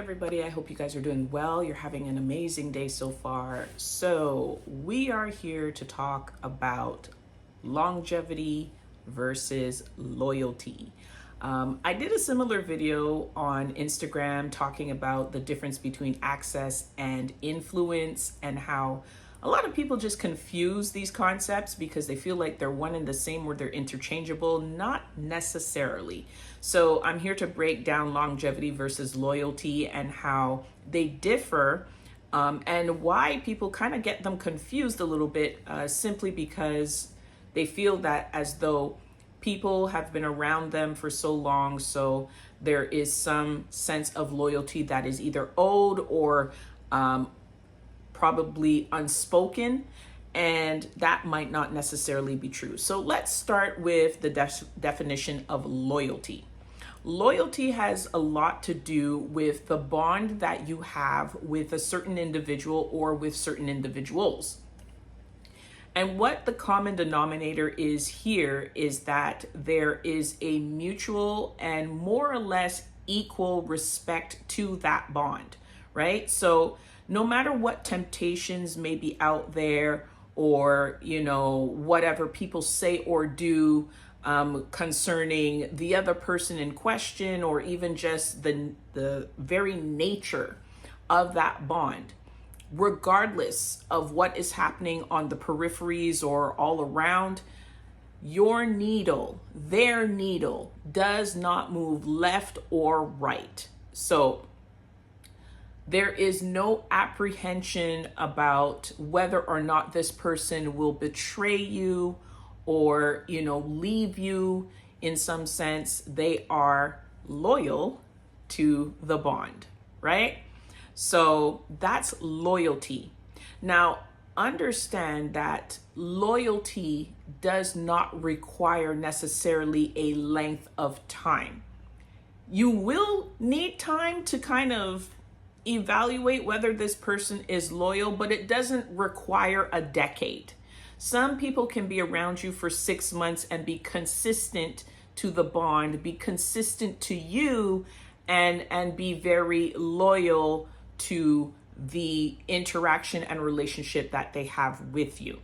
everybody. I hope you guys are doing well. You're having an amazing day so far. So, we are here to talk about longevity versus loyalty. I did a similar video on Instagram talking about the difference between access and influence and how a lot of people just confuse these concepts because they feel like they're one and the same or they're interchangeable. Not necessarily. So I'm here to break down longevity versus loyalty and how they differ, and why people kind of get them confused a little bit, simply because they feel that as though people have been around them for so long, so there is some sense of loyalty that is either owed or probably unspoken, and that might not necessarily be true. So let's start with the definition of loyalty. Loyalty has a lot to do with the bond that you have with a certain individual or with certain individuals. And what the common denominator is here is that there is a mutual and more or less equal respect to that bond, right? So no matter what temptations may be out there, or, whatever people say or do concerning the other person in question, or even just the very nature of that bond, regardless of what is happening on the peripheries or all around, your needle, their needle, does not move left or right. So there is no apprehension about whether or not this person will betray you or, leave you. In some sense, they are loyal to the bond, right? So that's loyalty. Now, understand that loyalty does not require necessarily a length of time. You will need time to kind of evaluate whether this person is loyal, but it doesn't require a decade. Some people can be around you for 6 months and be consistent to the bond, be consistent to you, and be very loyal to the interaction and relationship that they have with you.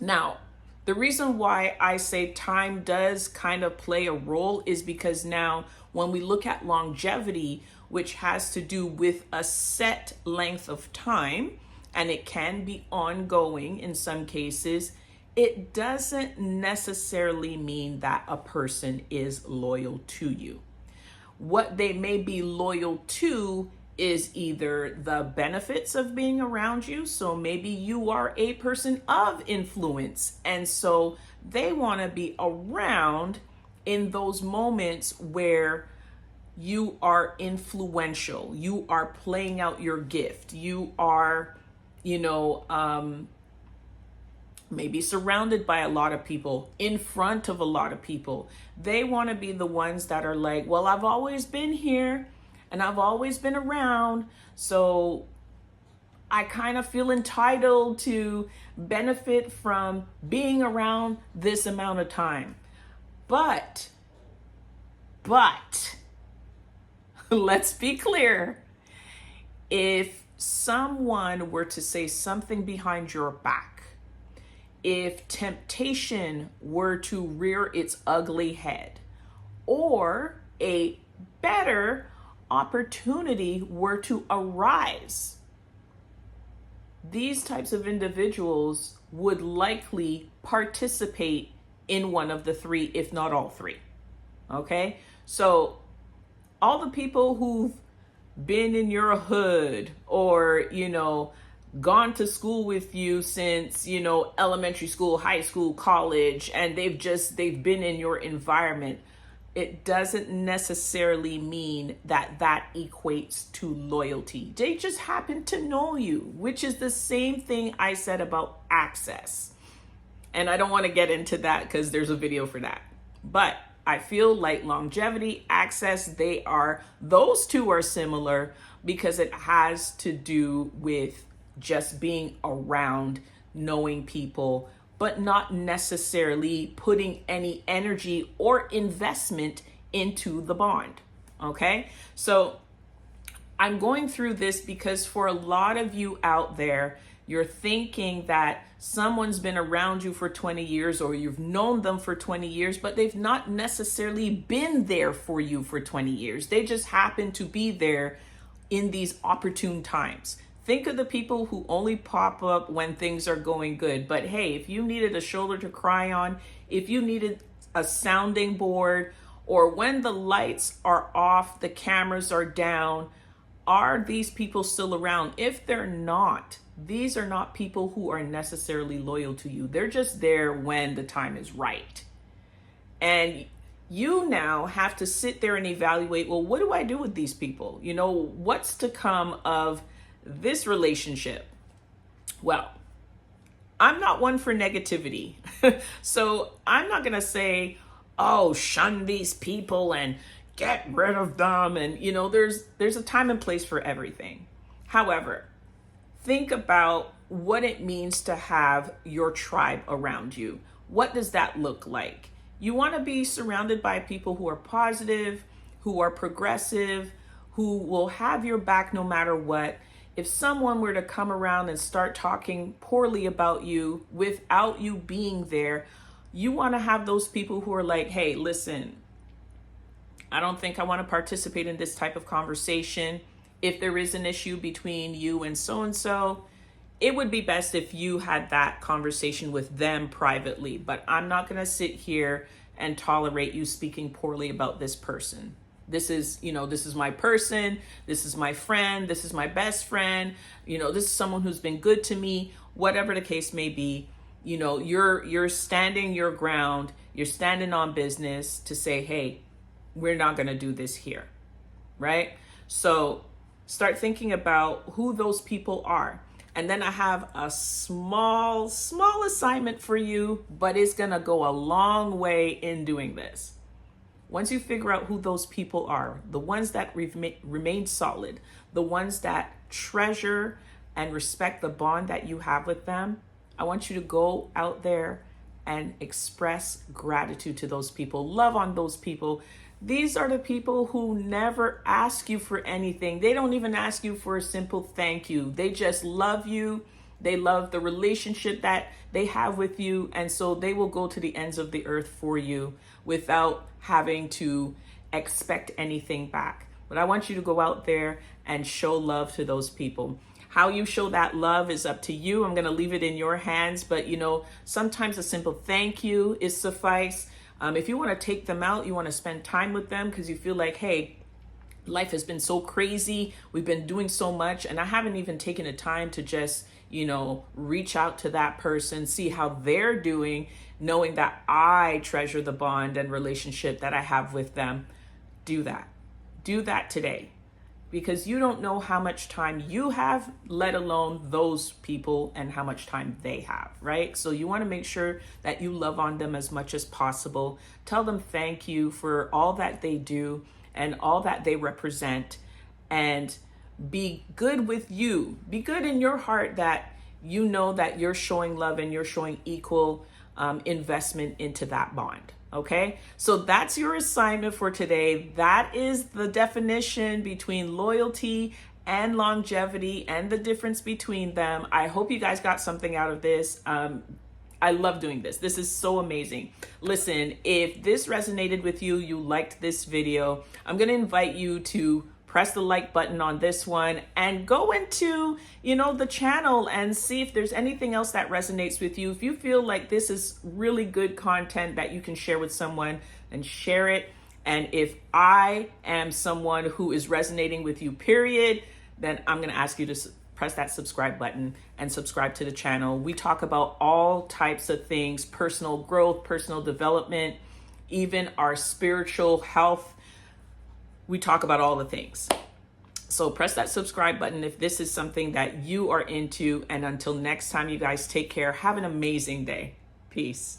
Now, the reason why I say time does kind of play a role is because now when we look at longevity, which has to do with a set length of time, and it can be ongoing in some cases, it doesn't necessarily mean that a person is loyal to you. What they may be loyal to is either the benefits of being around you. So maybe you are a person of influence, and so they want to be around in those moments where you are influential, you are playing out your gift, you are, maybe surrounded by a lot of people, in front of a lot of people. They want to be the ones that are like, well, I've always been here and I've always been around, so I kind of feel entitled to benefit from being around this amount of time. But, let's be clear. If someone were to say something behind your back, if temptation were to rear its ugly head, or a better opportunity were to arise, these types of individuals would likely participate in one of the three, if not all three. Okay? So all the people who've been in your hood or, gone to school with you since, elementary school, high school, college, and they've been in your environment, it doesn't necessarily mean that equates to loyalty. They just happen to know you, which is the same thing I said about access. And I don't want to get into that because there's a video for that. But I feel like longevity, access, those two are similar because it has to do with just being around, knowing people, but not necessarily putting any energy or investment into the bond. Okay? So I'm going through this because for a lot of you out there, you're thinking that someone's been around you for 20 years or you've known them for 20 years, but they've not necessarily been there for you for 20 years. They just happen to be there in these opportune times. Think of the people who only pop up when things are going good. But hey, if you needed a shoulder to cry on, if you needed a sounding board, or when the lights are off, the cameras are down, are these people still around? If they're not, these are not people who are necessarily loyal to you. They're just there when the time is right. And you now have to sit there and evaluate, well, what do I do with these people? You know, what's to come of this relationship? Well, I'm not one for negativity. So I'm not going to say, oh, shun these people and get rid of them. And, you know, there's a time and place for everything. However, think about what it means to have your tribe around you. What does that look like? You want to be surrounded by people who are positive, who are progressive, who will have your back no matter what. If someone were to come around and start talking poorly about you without you being there, you want to have those people who are like, hey, listen, I don't think I want to participate in this type of conversation. If there is an issue between you and so-and-so, it would be best if you had that conversation with them privately, but I'm not going to sit here and tolerate you speaking poorly about this person. This is my person. This is my friend. This is my best friend. You know, this is someone who's been good to me, whatever the case may be. You know, you're standing your ground. You're standing on business to say, hey, we're not going to do this here. Right? So start thinking about who those people are. And then I have a small assignment for you, but it's going to go a long way in doing this. Once you figure out who those people are, the ones that remain solid, the ones that treasure and respect the bond that you have with them, I want you to go out there and express gratitude to those people. Love on those people. These are the people who never ask you for anything. They don't even ask you for a simple thank you. They just love you. They love the relationship that they have with you. And so they will go to the ends of the earth for you without having to expect anything back. But I want you to go out there and show love to those people. How you show that love is up to you. I'm going to leave it in your hands. But, you know, sometimes a simple thank you is suffice. If you want to take them out, you want to spend time with them because you feel like, hey, life has been so crazy. We've been doing so much. And I haven't even taken the time to just, you know, reach out to that person, see how they're doing, knowing that I treasure the bond and relationship that I have with them. Do that. Do that today. Because you don't know how much time you have, let alone those people and how much time they have, right? So you want to make sure that you love on them as much as possible. Tell them thank you for all that they do and all that they represent, and be good with you. Be good in your heart that you know that you're showing love and you're showing equal investment into that bond. Okay, so that's your assignment for today. That is the definition between loyalty and longevity and the difference between them. I hope you guys got something out of this. I love doing this. This is so amazing. Listen, if this resonated with you, you liked this video, I'm going to invite you to press the like button on this one and go into, you know, the channel and see if there's anything else that resonates with you. If you feel like this is really good content that you can share with someone, then share it. And if I am someone who is resonating with you, period, then I'm going to ask you to press that subscribe button and subscribe to the channel. We talk about all types of things: personal growth, personal development, even our spiritual health. We talk about all the things. So press that subscribe button if this is something that you are into. And until next time, you guys take care. Have an amazing day. Peace.